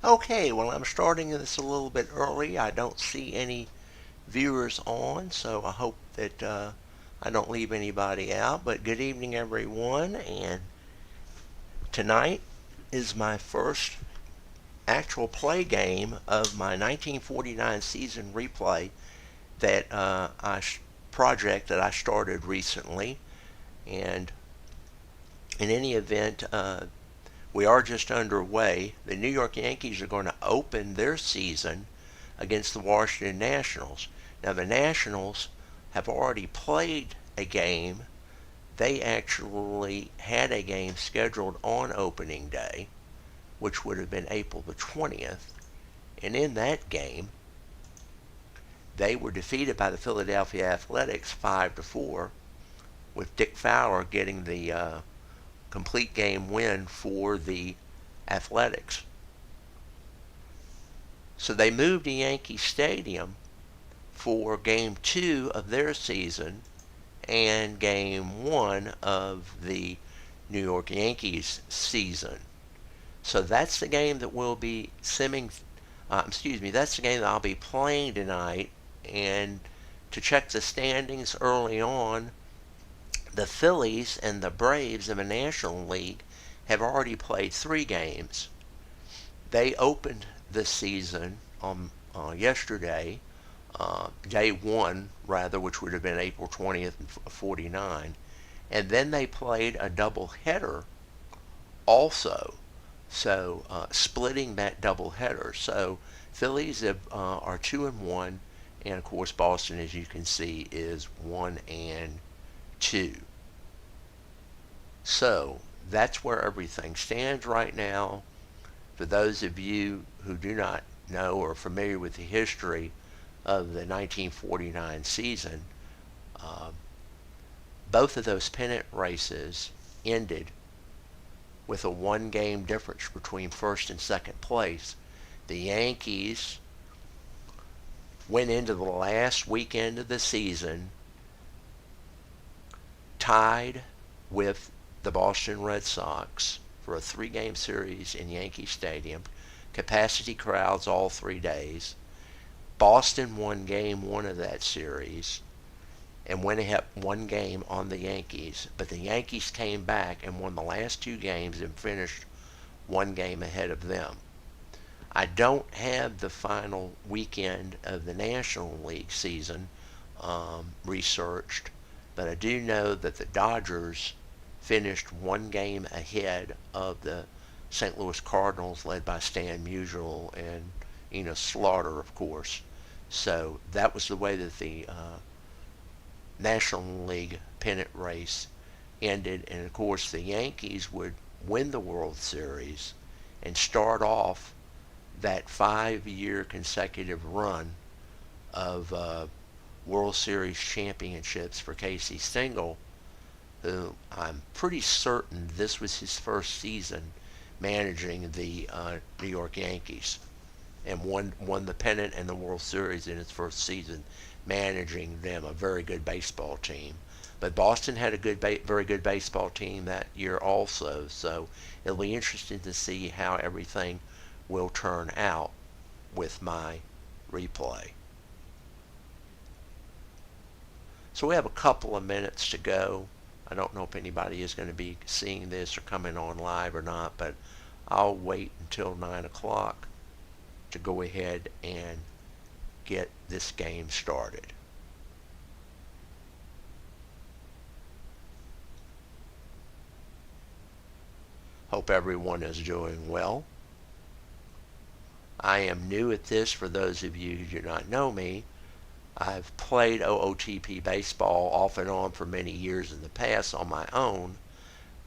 Okay, well, I'm starting this a little bit early. I don't see any viewers on, so I hope that I don't leave anybody out. But good evening, everyone. And tonight is my first actual play game of my 1949 season replay that project that I started recently. And in any event, we are just underway. The New York Yankees are going to open their season against the Washington Nationals. Now, the Nationals have already played a game. They actually had a game scheduled on opening day, which would have been April the 20th. And in that game, they were defeated by the Philadelphia Athletics 5-4, with Dick Fowler getting the complete game win for the Athletics. So they moved to Yankee Stadium for game 2 of their season and game 1 of the New York Yankees season. So that's the game that we'll be that's the game that I'll be playing tonight. And to check the standings early on, the Phillies and the Braves in the National League have already played 3 games. They opened the season on yesterday, day 1 rather, which would have been April 20th of 49, and then they played a double header also, so splitting that double header. So Phillies are 2-1, and of course Boston, as you can see, is 1-2. So that's where everything stands right now. For those of you who do not know or are familiar with the history of the 1949 season, both of those pennant races ended with a 1-game difference between first and second place. The Yankees went into the last weekend of the season tied with the Boston Red Sox for a 3-game series in Yankee Stadium. Capacity crowds all 3 days. Boston won game 1 of that series and went ahead 1 game on the Yankees, but the Yankees came back and won the last 2 games and finished 1 game ahead of them. I don't have the final weekend of the National League season researched, but I do know that the Dodgers finished 1 game ahead of the St. Louis Cardinals, led by Stan Musial and Enos Slaughter, of course. So that was the way that the National League pennant race ended. And of course, the Yankees would win the World Series and start off that 5-year consecutive run of World Series championships for Casey Stengel, who I'm pretty certain this was his first season managing the New York Yankees, and won the pennant and the World Series in his first season managing them, a very good baseball team. But Boston had a very good baseball team that year also, so it'll be interesting to see how everything will turn out with my replay. So we have a couple of minutes to go. I don't know if anybody is going to be seeing this or coming on live or not, but I'll wait until 9 o'clock to go ahead and get this game started. Hope everyone is doing well. I am new at this. For those of you who do not know me, I've played OOTP baseball off and on for many years in the past on my own,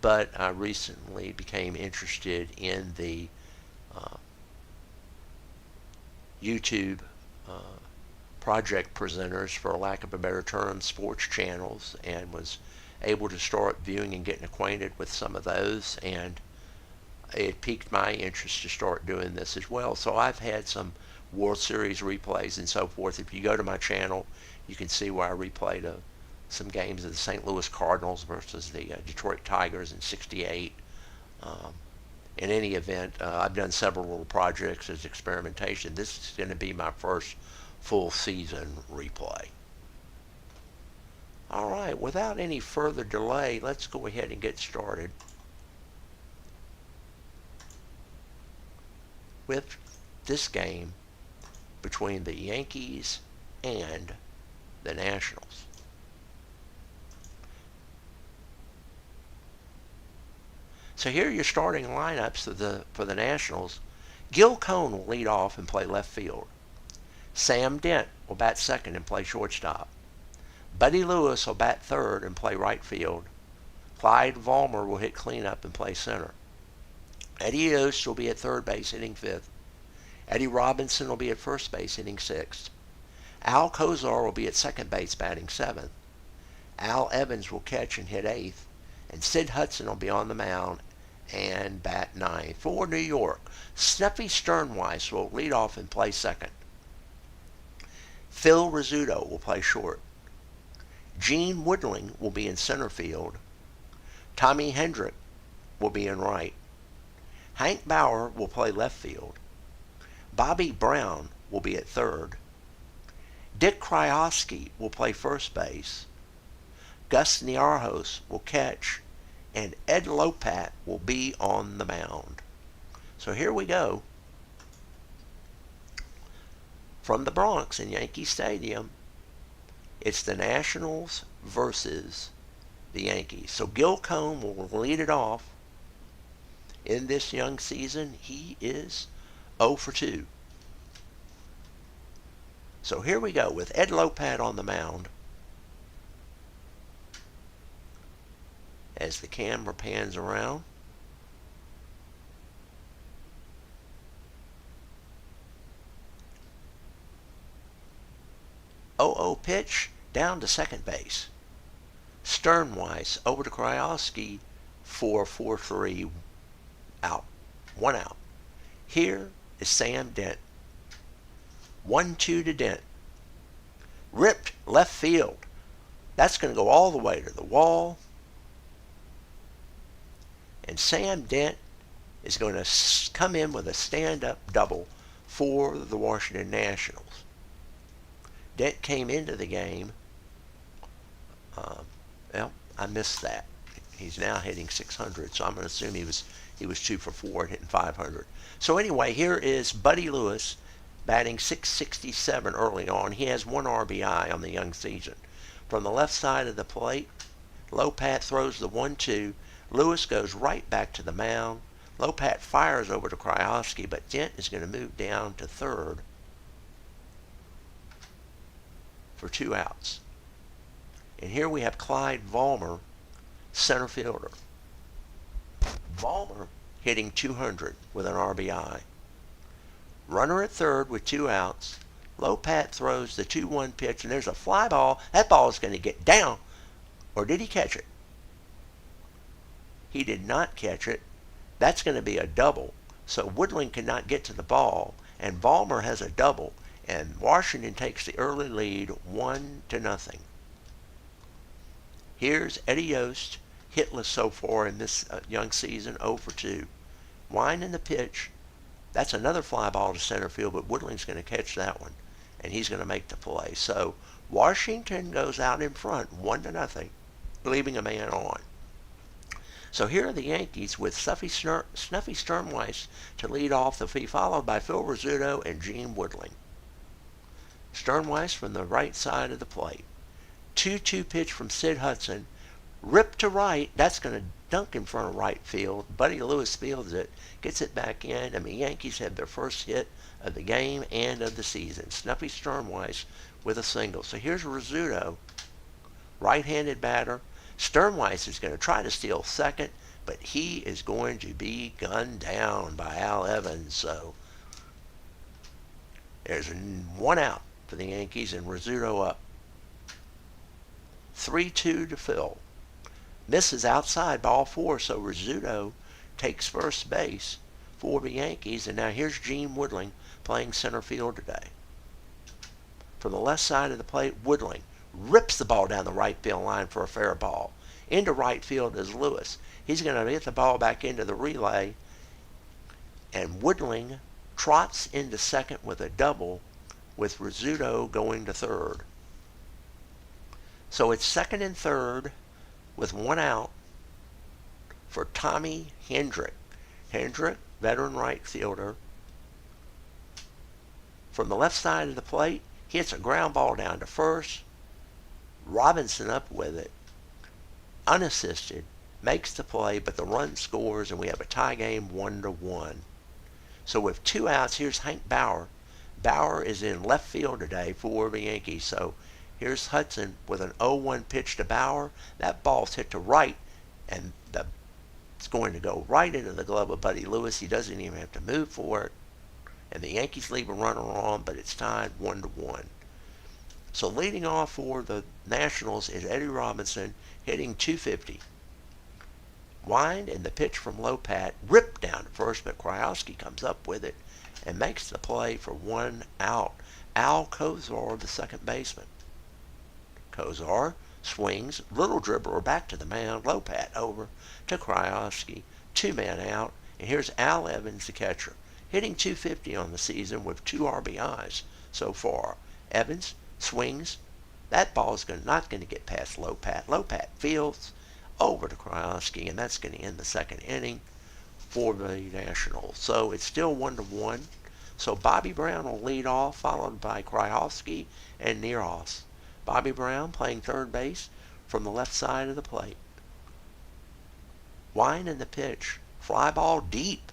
but I recently became interested in the YouTube project presenters, for lack of a better term, sports channels, and was able to start viewing and getting acquainted with some of those, and it piqued my interest to start doing this as well. So I've had some World Series replays and so forth. If you go to my channel, you can see where I replayed some games of the St. Louis Cardinals versus the Detroit Tigers in '68. in any event, I've done several little projects as experimentation. This is going to be my first full season replay. All right, without any further delay, let's go ahead and get started with this game between the Yankees and the Nationals. So here are your starting lineups for the Nationals. Gil Cone will lead off and play left field. Sam Dent will bat second and play shortstop. Buddy Lewis will bat third and play right field. Clyde Vollmer will hit cleanup and play center. Eddie Yost will be at third base hitting fifth. Eddie Robinson will be at first base hitting sixth. Al Kozar will be at second base batting seventh. Al Evans will catch and hit eighth. And Sid Hudson will be on the mound and bat ninth. For New York, Snuffy Sternweiss will lead off and play second. Phil Rizzuto will play short. Gene Woodling will be in center field. Tommy Hendrick will be in right. Hank Bauer will play left field. Bobby Brown will be at third. Dick Krajewski will play first base. Gus Niarchos will catch, and Ed Lopat will be on the mound. So here we go. From the Bronx in Yankee Stadium, it's the Nationals versus the Yankees. So Gil Cone will lead it off. In this young season, he is 0 for 2. So here we go with Ed Lopat on the mound. As the camera pans around. Oh pitch down to second base. Sternweiss over to Krajewski for 4-3 out. 1 out. Here is Sam Dent. 1-2 to Dent. Ripped left field. That's going to go all the way to the wall. And Sam Dent is going to come in with a stand-up double for the Washington Nationals. Dent came into the game. Well, I missed that. He's now hitting 600, so I'm going to assume he was 2 for 4 hitting 500. So anyway, here is Buddy Lewis batting 667 early on. He has 1 RBI on the young season. From the left side of the plate, Lopat throws the 1-2. Lewis goes right back to the mound. Lopat fires over to Krajewski, but Dent is going to move down to third for 2 outs. And here we have Clyde Vollmer, center fielder. Vollmer hitting 200 with an RBI. Runner at third with 2 outs. Lopat throws the 2-1 pitch, and there's a fly ball. That ball is going to get down. Or did he catch it? He did not catch it. That's going to be a double. So Woodling cannot get to the ball, and Vollmer has a double, and Washington takes the early lead 1-0. Here's Eddie Yost, hitless so far in this young season, 0 for 2. Winding the pitch. That's another fly ball to center field, but Woodling's going to catch that one, and he's going to make the play. So Washington goes out in front 1-0, leaving a man on. So here are the Yankees with Snuffy Sternweiss to lead off the fee, followed by Phil Rizzuto and Gene Woodling. Sternweiss from the right side of the plate. 2-2 pitch from Sid Hudson. Ripped to right. That's going to dunk in front of right field. Buddy Lewis fields it, gets it back in, and the Yankees have their first hit of the game and of the season. Snuffy Sternweiss with a single. So here's Rizzuto, right-handed batter. Sternweiss is going to try to steal second, but he is going to be gunned down by Al Evans. So there's 1 out for the Yankees, and Rizzuto up. 3-2 to Phil. Misses outside ball 4, so Rizzuto takes first base for the Yankees. And now here's Gene Woodling playing center field today. From the left side of the plate, Woodling rips the ball down the right field line for a fair ball. Into right field is Lewis. He's going to hit the ball back into the relay, And Woodling trots into second with a double, with Rizzuto going to third. So it's second and third with one out for Tommy Hendrick. Hendrick, veteran right fielder. From the left side of the plate, hits a ground ball down to first. Robinson up with it, unassisted, makes the play, but the run scores, and we have a tie game 1-1. So with two outs, here's Hank Bauer. Bauer is in left field today for the Yankees. So here's Hudson with an 0-1 pitch to Bauer. That ball's hit to right, and it's going to go right into the glove of Buddy Lewis. He doesn't even have to move for it. And the Yankees leave a runner on, but it's tied 1-1. So leading off for the Nationals is Eddie Robinson, hitting .250. Wind and the pitch from Lopat, ripped down to first, but Krajewski comes up with it and makes the play for one out. Al Kozar, the second baseman. Kozar swings, little dribbler back to the mound, Lopat over to Krajewski, two-man out, and here's Al Evans, the catcher, hitting .250 on the season with 2 RBIs so far. Evans swings. That ball's not going to get past Lopat. Lopat fields over to Krajewski, and that's going to end the second inning for the Nationals. So it's still 1-1. So Bobby Brown will lead off, followed by Krajewski and Neros. Bobby Brown playing third base from the left side of the plate. Wind in the pitch. Fly ball deep.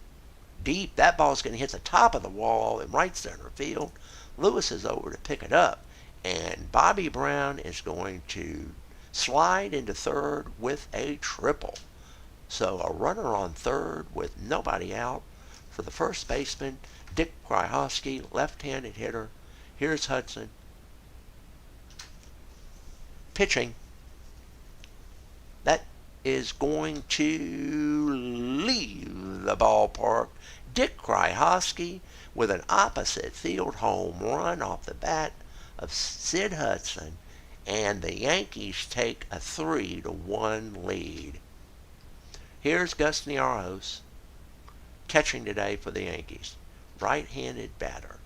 Deep. That ball's going to hit the top of the wall in right center field. Lewis is over to pick it up. And Bobby Brown is going to slide into third with a triple. So a runner on third with nobody out for the first baseman, Dick Krajewski, left-handed hitter. Here's Hudson. Pitching. That is going to leave the ballpark. Dick Krajewski with an opposite field home run off the bat of Sid Hudson, and the Yankees take a 3-1 lead. Here's Gus Niaros catching today for the Yankees. Right-handed batter.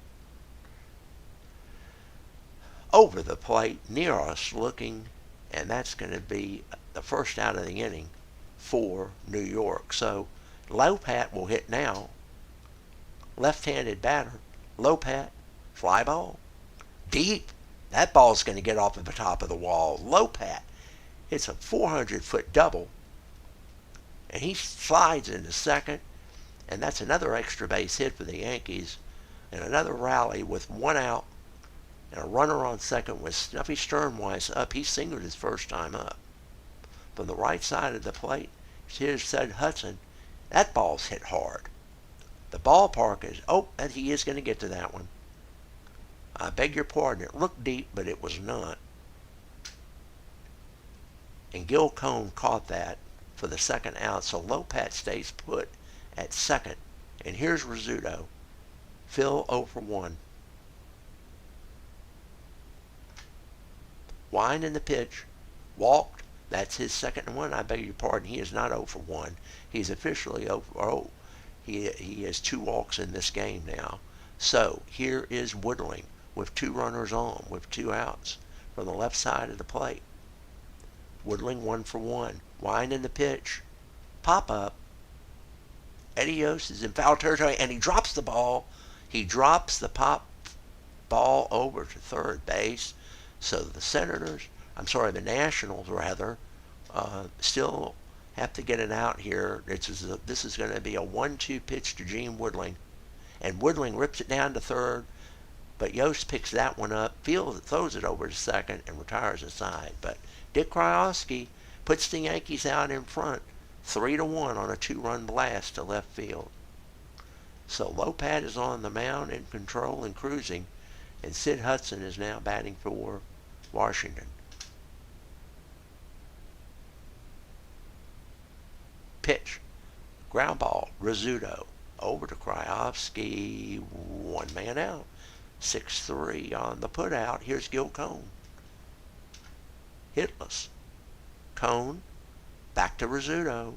Over the plate, Niaros looking, and that's going to be the first out of the inning for New York. So Lopat will hit now. Left-handed batter. Lopat, fly ball. Deep. That ball's going to get off at the top of the wall. Lopat hits a 400-foot double, and he slides into second, and that's another extra base hit for the Yankees, and another rally with one out, and a runner on second with Snuffy Sternweiss up. He singled his first time up. From the right side of the plate, here's Sid Hudson. That ball's hit hard. The ballpark is, and he is going to get to that one. I beg your pardon, it looked deep, but it was not. And Gil Cone caught that for the second out, so Lopat stays put at second. And here's Rizzuto. Phil 0-for-1. Wind in the pitch. Walked. That's his second one. I beg your pardon, he is not 0-for-1. He's officially 0-for-0. He has 2 walks in this game now. So here is Woodling with 2 runners on, with 2 outs from the left side of the plate. Woodling 1-for-1. Wind in the pitch. Pop up. Eddie Yost is in foul territory, and he drops the ball. He drops the pop ball over to third base. So the Nationals rather, still have to get it out here. This is going to be a 1-2 pitch to Gene Woodling. And Woodling rips it down to third, but Yost picks that one up, throws it over to second, and retires aside. But Dick Krajewski puts the Yankees out in front, 3-1 on a 2-run blast to left field. So Lopat is on the mound in control and cruising, and Sid Hudson is now batting for Washington. Pitch. Ground ball. Rizzuto. Over to Krajewski. 1 man out. 6-3 on the put out. Here's Gil Cone. Hitless. Cone. Back to Rizzuto.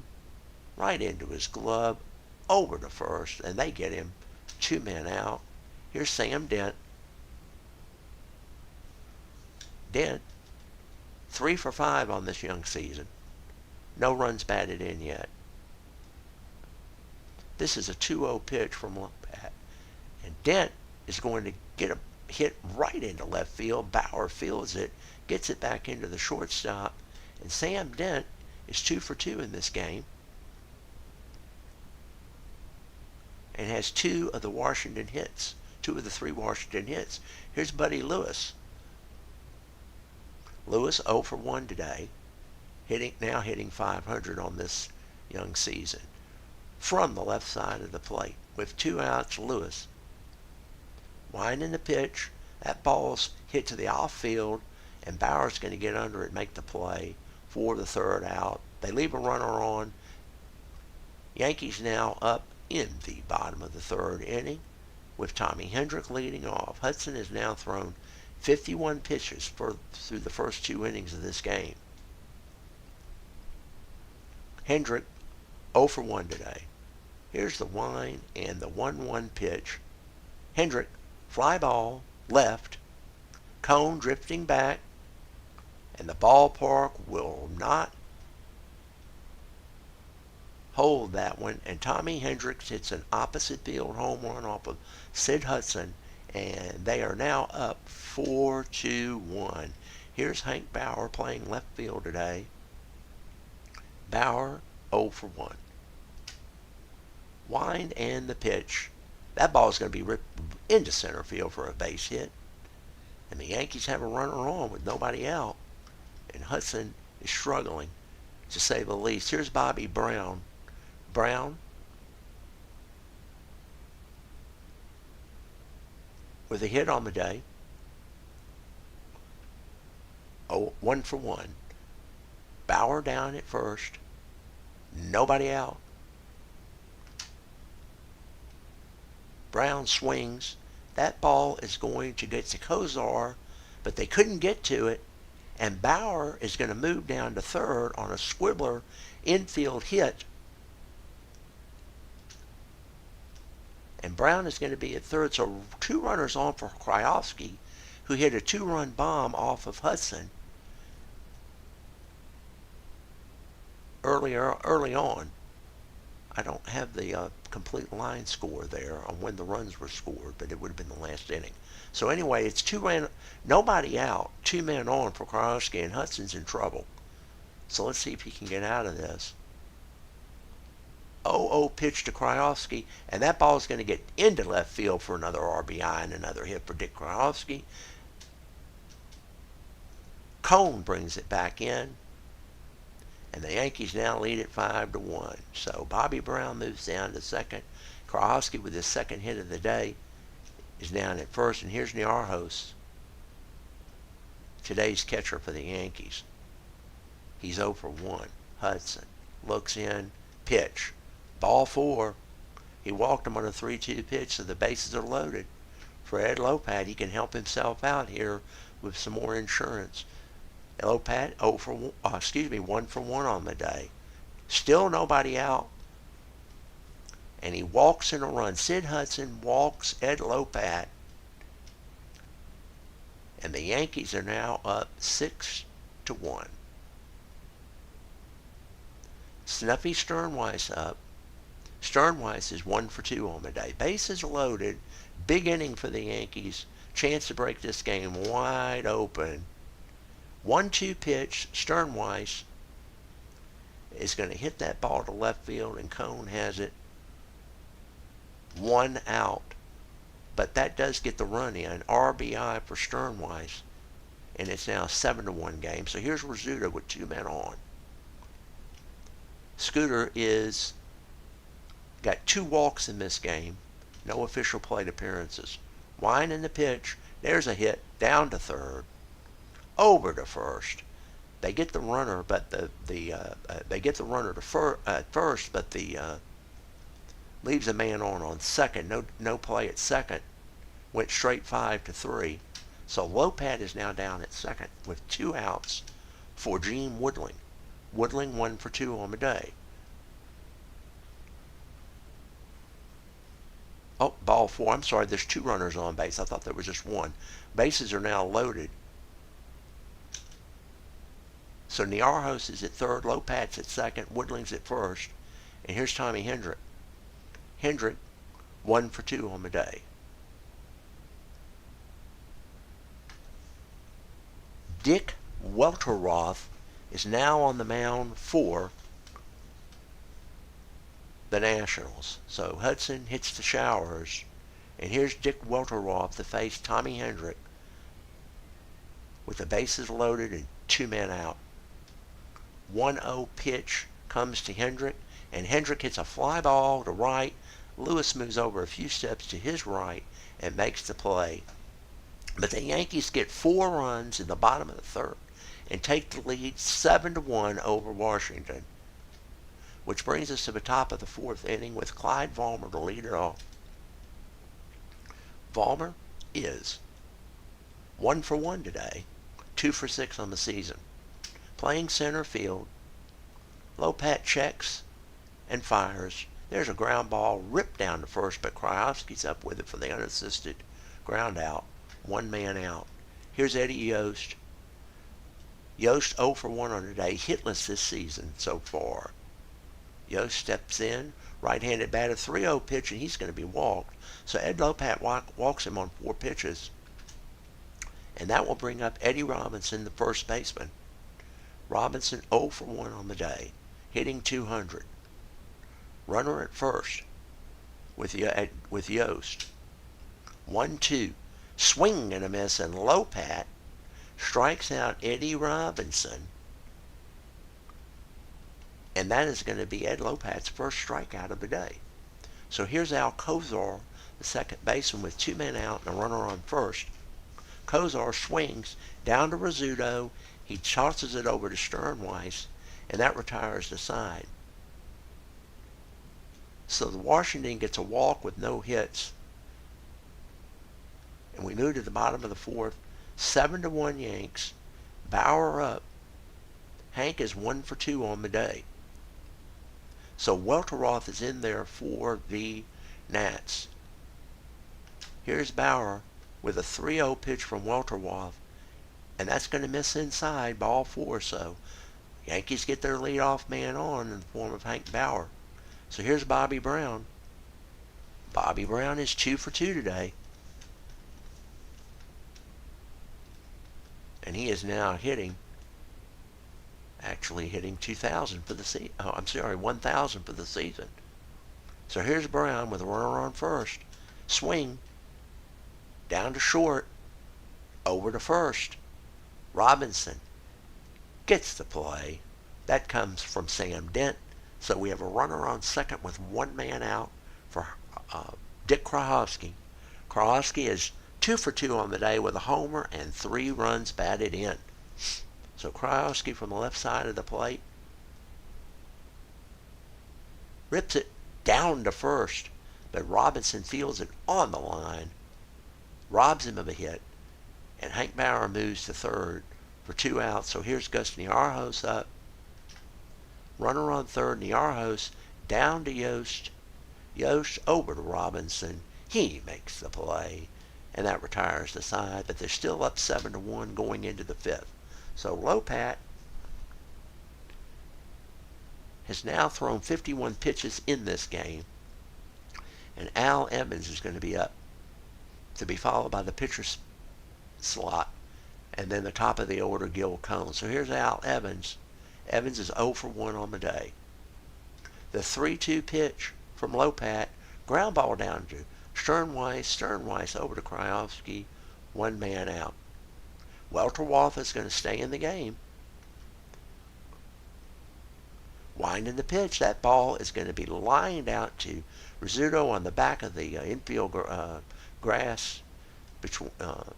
Right into his glove. over to first, and they get him 2 men out. Here's Sam Dent. Dent, 3 for 5 on this young season. No runs batted in yet. This is a 2-0 pitch from Lopat. And Dent is going to get a hit right into left field. Bauer fields it, gets it back into the shortstop. And Sam Dent is 2 for 2 in this game. And has 2 of the Washington hits. 2 of the 3 Washington hits. Here's Buddy Lewis. Lewis 0 for 1 today. Now hitting 500 on this young season. From the left side of the plate. With 2 outs, Lewis. Winding the pitch. That ball's hit to the outfield. And Bauer's going to get under it and make the play for the 3rd out. They leave a runner on. Yankees now up in the bottom of the 3rd inning with Tommy Hendrick leading off. Hudson has now thrown 51 pitches through the first 2 innings of this game. Hendrick 0 for 1 today. Here's the wind and the 1-1 pitch. Hendrick, fly ball, left. Cone drifting back. And the ballpark will not hold that one. And Tommy Hendricks hits an opposite field home run off of Sid Hudson. And they are now up 4-1. Here's Hank Bauer playing left field today. Bauer 0 for 1. Wind and the pitch. That ball is going to be ripped into center field for a base hit. And the Yankees have a runner on with nobody out. And Hudson is struggling, to say the least. Here's Bobby Brown. Brown with a hit on the day. 1 for 1. Bauer down at first. Nobody out. Brown swings. That ball is going to get to Kozar, but they couldn't get to it. And Bauer is going to move down to 3rd on a squibbler infield hit. And Brown is going to be at 3rd. So 2 runners on for Krajewski, who hit a 2-run bomb off of Hudson early on. I don't have the complete line score there on when the runs were scored, but it would have been the last inning. So anyway, it's 2 nobody out, 2 men on for Krajewski, and Hudson's in trouble. So let's see if he can get out of this. 0-0 pitch to Krajewski, and that ball is going to get into left field for another RBI and another hit for Dick Krajewski. Cone brings it back in. And the Yankees now lead it 5-1. So Bobby Brown moves down to 2nd. Krajewski, with his 2nd hit of the day, is down at 1st. And here's Niarchos, today's catcher for the Yankees. He's 0 for 1. Hudson looks in, pitch. Ball 4. He walked him on a 3-2 pitch, so the bases are loaded. For Ed Lopat, he can help himself out here with some more insurance. Lopat 1 for 1 on the day. Still nobody out. And he walks in a run. Sid Hudson walks Ed Lopat. And the Yankees are now up 6-1. Snuffy Sternweiss up. Sternweiss is 1 for 2 on the day. Bases loaded. Big inning for the Yankees. Chance to break this game wide open. 1-2 pitch. Sternweiss is going to hit that ball to left field, and Cone has it. 1 out. But that does get the run in. RBI for Sternweiss. And it's now a 7-1 game. So here's Rizzuto with 2 men on. Scooter is got 2 walks in this game. No official plate appearances. Wine in the pitch. There's a hit. Down to 3rd. Over to 1st. They get the runner, but they get the runner to first, but leaves a man on 2nd. No play at 2nd. Went straight 5-3. So Lopat is now down at 2nd with 2 outs for Gene Woodling. Woodling 1 for 2 on the day. Oh, ball four. I'm sorry, there's two runners on base. I thought there was just one. Bases are now loaded. So Niarhos is at third, Lopat's at second, Woodling's at first. And here's Tommy Hendrick. Hendrick, 1 for 2 on the day. Dick Welteroth is now on the mound for the Nationals. So Hudson hits the showers. And here's Dick Welteroth to face Tommy Hendrick with the bases loaded and 2 men out. 1-0 pitch comes to Hendrick, and Hendrick hits a fly ball to right. Lewis moves over a few steps to his right and makes the play. But the Yankees get 4 runs in the bottom of the third and take the lead 7-1 over Washington, which brings us to the top of the fourth inning with Clyde Vollmer to lead it off. Vollmer is 1 for 1 today, 2 for 6 on the season. Playing center field, Lopat checks and fires. There's a ground ball ripped down to first, but Krajewski's up with it for the unassisted ground out. 1 man out. Here's Eddie Yost. Yost 0 for 1 on the day, hitless this season so far. Yost steps in, right-handed batter, 3-0 pitch, and he's going to be walked. So Ed Lopat walks him on 4 pitches. And that will bring up Eddie Robinson, the first baseman. Robinson 0 for 1 on the day, hitting .200. Runner at first with Yost. 1-2. Swing and a miss, and Lopat strikes out Eddie Robinson. And that is going to be Ed Lopat's first strikeout of the day. So here's Al Kozar, the second baseman, with 2 men out and a runner on first. Kozar swings down to Rizzuto. He tosses it over to Sternweiss, and that retires the side. So the Washington gets a walk with no hits. And we move to the bottom of the fourth. 7-1 Yanks. Bauer up. Hank is 1 for 2 on the day. So Welteroth is in there for the Nats. Here's Bauer with a 3-0 pitch from Welteroth. And that's going to miss inside, ball 4. So Yankees get their leadoff man on in the form of Hank Bauer. So here's Bobby Brown. Bobby Brown is 2 for 2 today. And he is now hitting 2,000 for the season. 1,000 for the season. So here's Brown with a runner on first. Swing. Down to short. Over to first. Robinson gets the play. That comes from Sam Dent. So we have a runner on second with 1 man out for Dick Krajewski. Krajewski is 2 for 2 on the day with a homer and 3 runs batted in. So Krajewski from the left side of the plate rips it down to first, but Robinson fields it on the line, robs him of a hit, and Hank Bauer moves to third for 2 outs. So here's Gus Niarhos up. Runner on third, Niarhos down to Yost. Yost over to Robinson. He makes the play, and that retires the side, but they're still up 7-1 going into the 5th. So Lopat has now thrown 51 pitches in this game, and Al Evans is going to be up, to be followed by the pitcher slot, and then the top of the order, Gil Cone. So here's Al Evans. Evans is 0 for 1 on the day. The 3-2 pitch from Lopat, ground ball down to Sternweiss over to Krajewski, 1 man out. Welteroth is going to stay in the game. Winding the pitch, that ball is going to be lined out to Rizzuto on the back of the infield grass,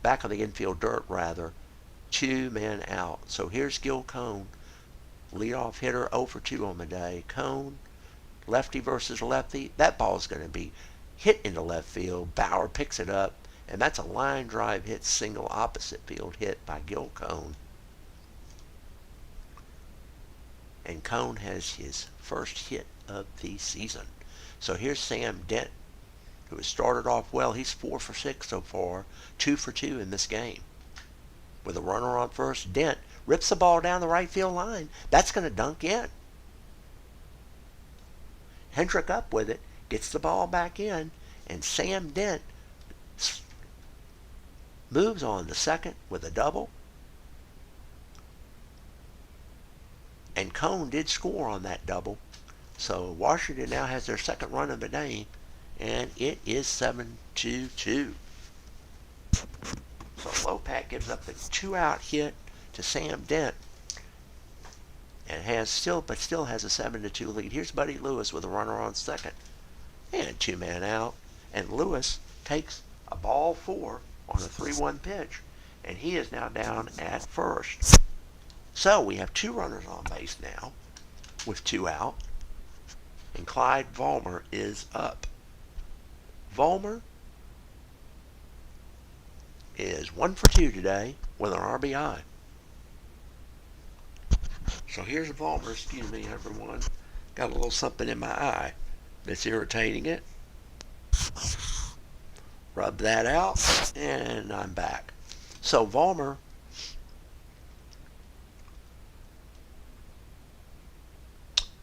back of the infield dirt rather. 2 men out. So here's Gil Cone, leadoff hitter, 0 for 2 on the day. Cone, lefty versus lefty. That ball is going to be hit into left field. Bauer picks it up, and that's a line drive hit, single opposite field hit by Gil Cone. And Cone has his first hit of the season. So here's Sam Dent who has started off well. He's 4 for 6 so far, 2 for 2 in this game. With a runner on first, Dent rips the ball down the right field line. That's going to dunk in. Hendrick up with it, gets the ball back in, and Sam Dent moves on to second with a double. And Cone did score on that double. So Washington now has their second run of the day, and it is 7-2. So Lopat gives up the 2-out hit to Sam Dent, and still has a 7-2 lead. Here's Buddy Lewis with a runner on second, and 2-man out. And Lewis takes a ball 4 on a 3-1 pitch, and he is now down at first. So we have 2 runners on base now, with 2 out, and Clyde Vollmer is up. Vollmer is 1 for 2 today with an RBI. So here's Vollmer. Excuse me, everyone. Got a little something in my eye that's irritating it. Rub that out, and I'm back. So Vollmer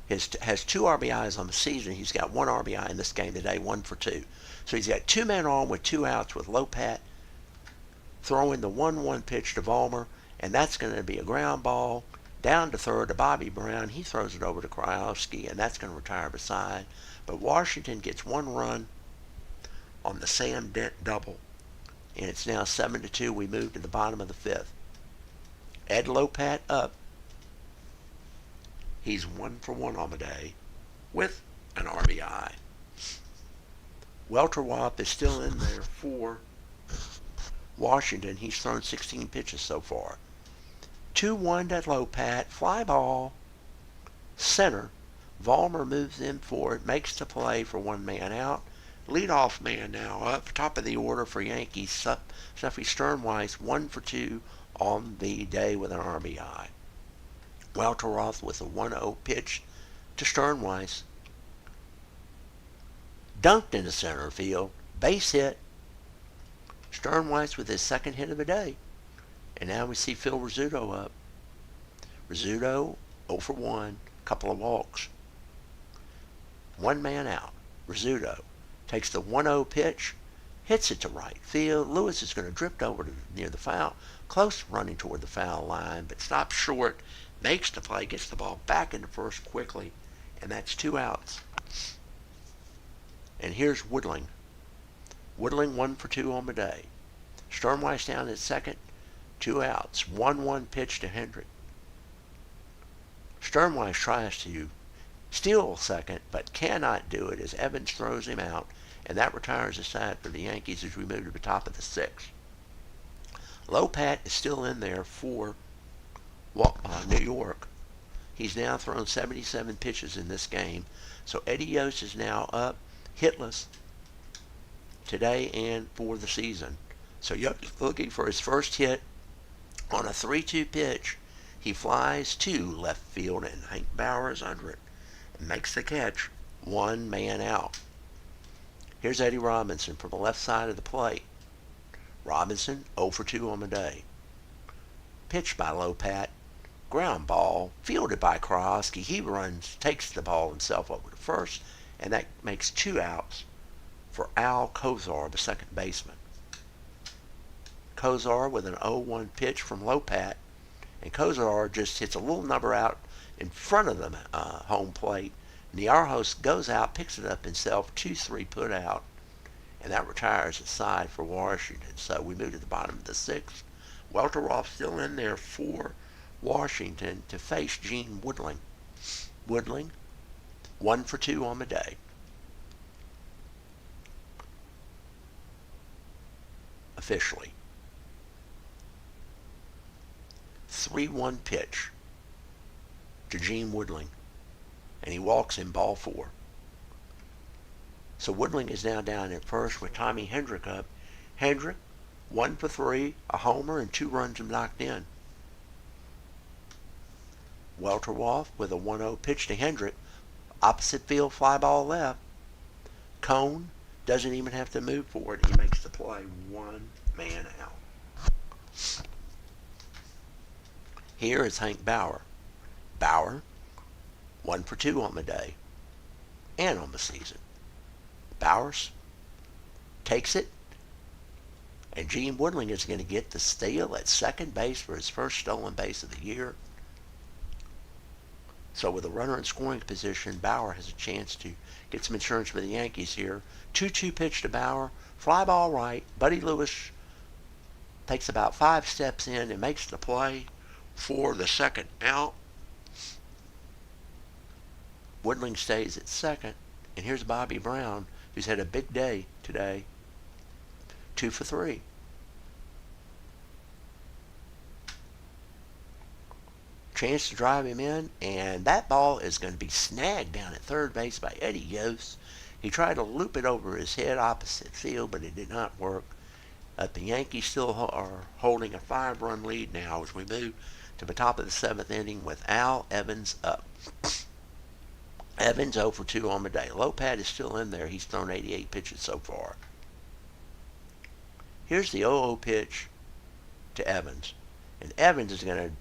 has 2 RBIs on the season. He's got 1 RBI in this game today, 1 for 2. So he's got 2 men on with 2 outs with Lopat throwing the 1-1 pitch to Vollmer, and that's going to be a ground ball down to third to Bobby Brown. He throws it over to Krajewski, and that's going to retire beside. But Washington gets 1 run on the Sam Dent double, and it's now 7-2. We move to the bottom of the 5th. Ed Lopat up. He's 1 for 1 on the day with an RBI. Welter Wap is still in there for Washington. He's thrown 16 pitches so far. 2-1 to Lopat. Fly ball. Center. Vollmer moves in for it. Makes the play for 1 man out. Leadoff man now up. Top of the order for Yankees. Snuffy Sternweiss 1 for 2 on the day with an RBI. Welteroth with a 1-0 pitch to Sternweiss. Dunked into center field. Base hit. Sternweiss with his second hit of the day. And now we see Phil Rizzuto up. Rizzuto 0 for 1. Couple of walks. 1 man out. Rizzuto takes the 1-0 pitch. Hits it to right field. Lewis is going to drift over to near the foul. Close running toward the foul line, but stops short. Makes the play. Gets the ball back into first quickly. And that's 2 outs. And here's Woodling. Woodling 1 for 2 on the day. Sternweiss down at second. 2 outs. 1-1 pitch to Hendrick. Sternweiss tries to steal second, but cannot do it as Evans throws him out, and that retires the side for the Yankees as we move to the top of the 6th. Lopat is still in there for New York. He's now thrown 77 pitches in this game. So Eddie Yost is now up, hitless, today and for the season. So Yost looking for his first hit on a 3-2 pitch. He flies to left field, and Hank Bauer is under it and makes the catch. 1 man out. Here's Eddie Robinson from the left side of the plate. Robinson 0 for 2 on the day. Pitched by Lopat. Ground ball, fielded by Krajewski. He runs, takes the ball himself over to first, and that makes 2 outs for Al Kozar, the second baseman. Kozar with an 0-1 pitch from Lopat, and Kozar just hits a little number out in front of the home plate. Niarhos goes out, picks it up himself, 2-3 put out, and that retires the side for Washington. So we move to the bottom of the 6th. Welteroth still in there for Washington to face Gene Woodling. Woodling 1 for 2 on the day. Officially. 3-1 pitch to Gene Woodling, and he walks in ball 4. So Woodling is now down at first with Tommy Hendrick up. Hendrick 1 for 3, a homer, and 2 runs knocked in. Welteroth with a 1-0 pitch to Hendrick. Opposite field fly ball left. Cone Doesn't even have to move for it. He makes the play. One man out. Here is Hank Bauer. Bauer, 1 for 2 on the day and on the season. Bowers takes it, and Gene Woodling is going to get the steal at second base for his first stolen base of the year. So with a runner in scoring position, Bauer has a chance to get some insurance for the Yankees here. 2-2 pitch to Bauer. Fly ball right. Buddy Lewis takes about 5 steps in and makes the play for the second out. Woodling stays at second. And here's Bobby Brown, who's had a big day today. 2 for 3. Chance to drive him in, and that ball is going to be snagged down at third base by Eddie Yost. He tried to loop it over his head opposite field, but it did not work. The Yankees still are holding a 5-run lead now as we move to the top of the 7th inning with Al Evans up. Evans 0 for 2 on the day. Lopat is still in there. He's thrown 88 pitches so far. Here's the 0-0 pitch to Evans. And Evans is going to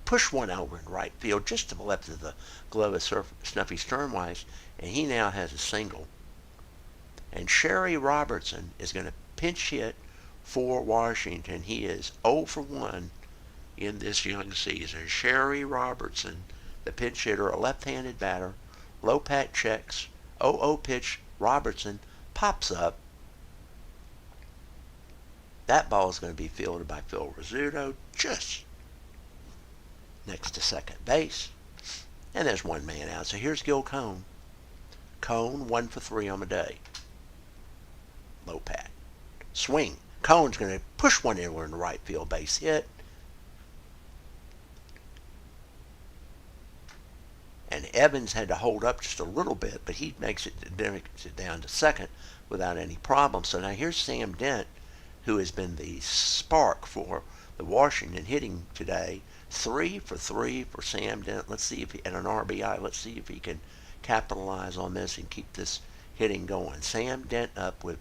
push one over in right field just to the left of the glove of Snuffy Sternweiss. And he now has a single. And Sherry Robertson is going to pinch hit for Washington. He is 0 for 1 in this young season. Sherry Robertson, the pinch hitter, a left-handed batter. Lopat checks. 0-0 pitch. Robertson pops up. That ball is going to be fielded by Phil Rizzuto just next to second base. And there's one man out. So here's Gil Cone. Cone 1 for 3 on the day. Lopat. Swing. Cone's going to push one in the right field, base hit. And Evans had to hold up just a little bit, but he makes it down to second without any problem. So now here's Sam Dent, who has been the spark for the Washington hitting today. 3 for 3 for Sam Dent. Let's see if he, and an RBI. Let's see if he can capitalize on this and keep this hitting going. Sam Dent up with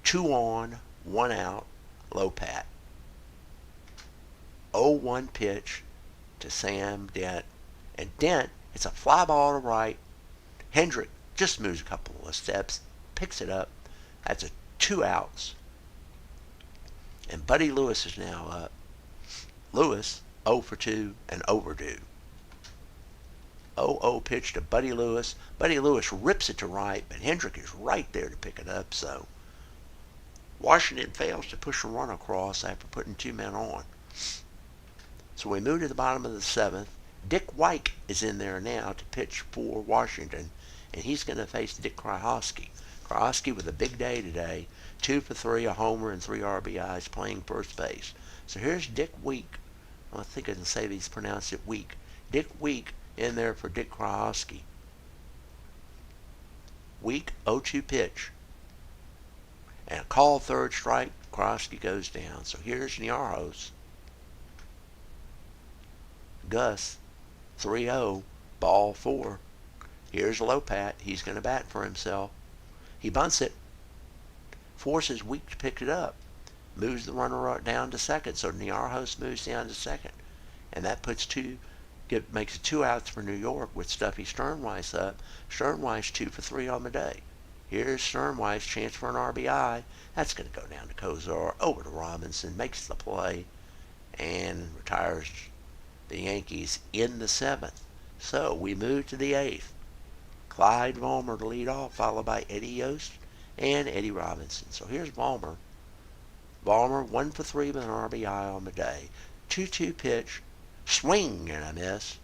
2 on, 1 out. Lopat. 0-1 pitch to Sam Dent. And Dent, it's a fly ball to right. Hendrick just moves a couple of steps, picks it up. That's 2 outs. And Buddy Lewis is now up. Lewis, 0 for 2 and overdue. 0-0 pitch to Buddy Lewis. Buddy Lewis rips it to right, but Hendrick is right there to pick it up. So Washington fails to push a run across after putting 2 men on. So we move to the bottom of the 7th. Dick White is in there now to pitch for Washington, and he's going to face Dick Krajewski. Krajewski with a big day today. 2 for 3, a homer, and 3 RBIs playing first base. So here's Dick Week. I think I can say he's pronounced it Week. Dick Week in there for Dick Krajewski. Week 0-2 pitch. And a call third strike. Krajewski goes down. So here's Niarhos. Gus 3-0, ball 4. Here's Lopat. He's going to bat for himself. He bunts it. Forces Week to pick it up. Moves the runner down to second. So Niarhos moves down to second. And that puts makes it 2 outs for New York with Stuffy Sternweiss up. Sternweiss 2 for 3 on the day. Here's Sternweiss, chance for an RBI. That's going to go down to Kozar. Over to Robinson. Makes the play. And retires the Yankees in the 7th. So we move to the 8th. Clyde Vollmer to lead off, followed by Eddie Yost and Eddie Robinson. So here's Vollmer. Vollmer 1 for 3 with an RBI on the day. 2-2 pitch. Swing and a miss.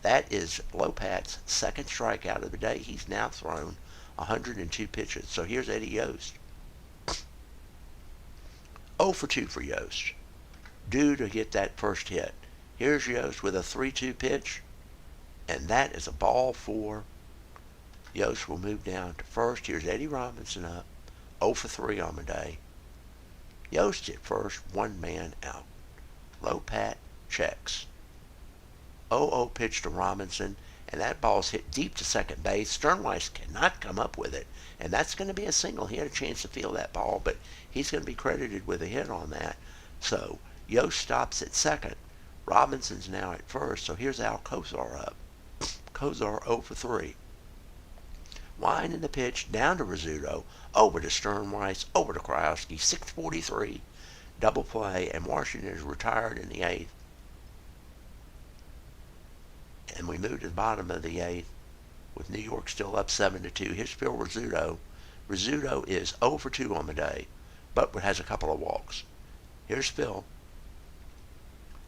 That is Lopat's second strikeout of the day. He's now thrown 102 pitches. So here's Eddie Yost. 0 for 2 for Yost. Due to get that first hit. Here's Yost with a 3-2 pitch, and that is a ball 4. Yost will move down to first. Here's Eddie Robinson up, 0 for 3 on the day. Yost at first, 1 man out. Lopat checks. 0-0 pitch to Robinson, and that ball's hit deep to second base. Sternweiss cannot come up with it, and that's going to be a single. He had a chance to field that ball, but he's going to be credited with a hit on that. So Yost stops at second. Robinson's now at first, so here's Al Kozar up. Kozar 0 for 3. Winding the pitch down to Rizzuto, over to Sternweiss, over to Krajewski, 6:43, double play, and Washington is retired in the 8th. And we move to the bottom of the 8th with New York still up 7-2. Here's Phil Rizzuto. Rizzuto is 0 for 2 on the day, but has a couple of walks. Here's Phil.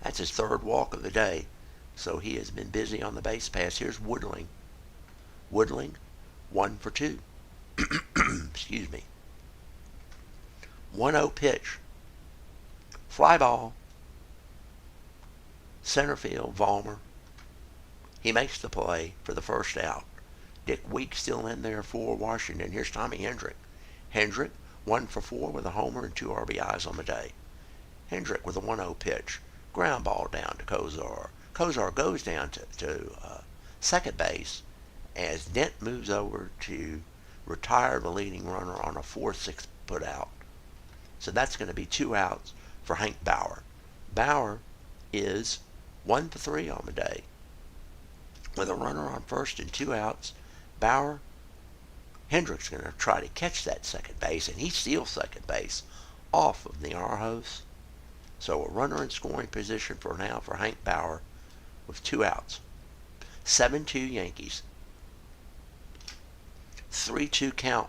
That's his third walk of the day, so he has been busy on the base pass. Here's Woodling. Woodling, 1 for 2. Excuse me. 1-0 pitch. Fly ball. Center field, Vollmer. He makes the play for the first out. Dick Week still in there for Washington. Here's Tommy Hendrick. Hendrick, 1 for 4 with a homer and 2 RBIs on the day. Hendrick with a 1-0 pitch. Ground ball down to Kozar. Kozar goes down to second base as Dent moves over to retire the leading runner on a 4-6 put out. So that's going to be 2 outs for Hank Bauer. Bauer is 1 for 3 on the day. With a runner on first and 2 outs, Hendrick's going to try to catch that second base, and he steals second base off of Niarchos. So a runner in scoring position for now for Hank Bauer with 2 outs. 7-2 Yankees. 3-2 count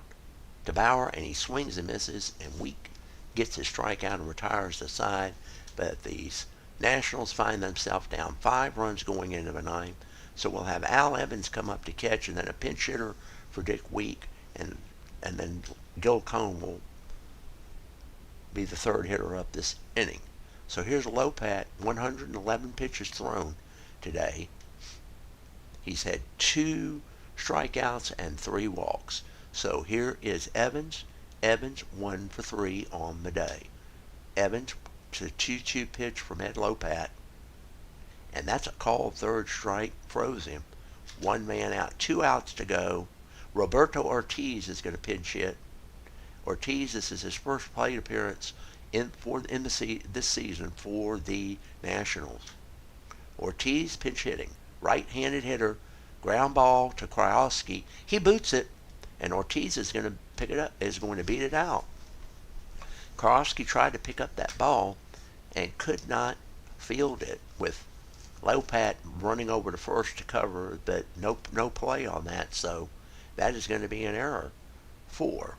to Bauer, and he swings and misses, and Week gets his strikeout and retires the side. But these Nationals find themselves down 5 runs going into the 9th. So we'll have Al Evans come up to catch, and then a pinch hitter for Dick Week, and then Gil Cone will be the third hitter up this inning. So here's Lopat, 111 pitches thrown today. He's had 2 strikeouts and 3 walks. So here is Evans. Evans 1 for 3 on the day. Evans to 2-2 pitch from Ed Lopat. And that's a called third strike, froze him. 1 man out, 2 outs to go. Roberto Ortiz is going to pinch hit. Ortiz, this is his first plate appearance this season for the Nationals. Ortiz pinch hitting, right-handed hitter, ground ball to Krajewski. He boots it, and Ortiz is going to pick it up, is going to beat it out. Krajewski tried to pick up that ball and could not field it with Lopat running over to first to cover, but no play on that, so that is going to be an error for.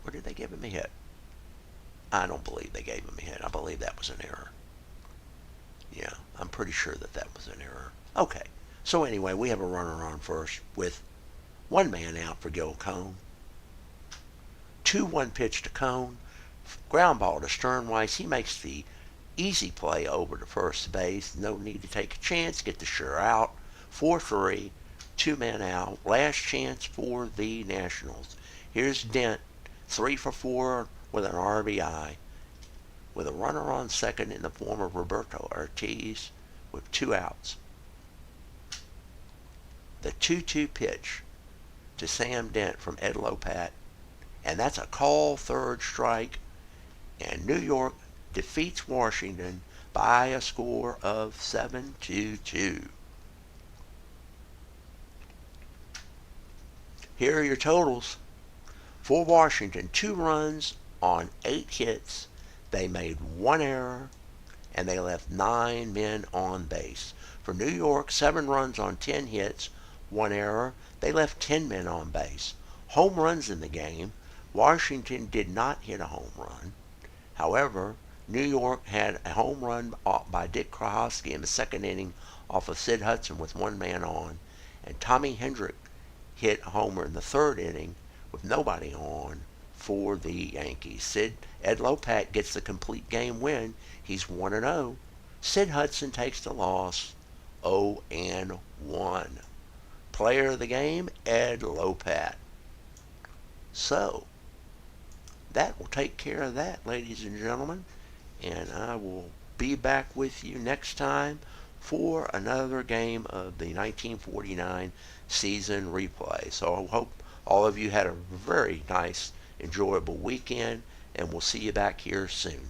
Or did they give him a hit? I don't believe they gave him a hit. I believe that was an error. Yeah, I'm pretty sure that was an error. Okay, so anyway, we have a runner on first with 1 man out for Gil Cone. 2-1 pitch to Cone. Ground ball to Sternweiss. He makes the easy play over to first base. No need to take a chance. Get the sure out. 4-3. 2 men out. Last chance for the Nationals. Here's Dent. 3 for 4 with an RBI. With a runner on second in the form of Roberto Ortiz with 2 outs. The 2-2 pitch to Sam Dent from Ed Lopat. And that's a call third strike. And New York defeats Washington by a score of 7-2. Here are your totals. For Washington, 2 runs on 8 hits. They made 1 error, and they left 9 men on base. For New York, 7 runs on 10 hits, 1 error. They left 10 men on base. Home runs in the game. Washington did not hit a home run. However, New York had a home run by Dick Krajewski in the 2nd inning off of Sid Hudson with 1 man on. And Tommy Hendrick hit a homer in the 3rd inning with nobody on for the Yankees. Ed Lopat gets the complete game win. He's 1-0. Sid Hudson takes the loss, 0-1. Player of the game, Ed Lopat. So, that will take care of that, ladies and gentlemen. And I will be back with you next time for another game of the 1949 season replay. So I hope all of you had a very nice, enjoyable weekend, and we'll see you back here soon.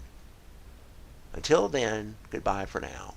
Until then, goodbye for now.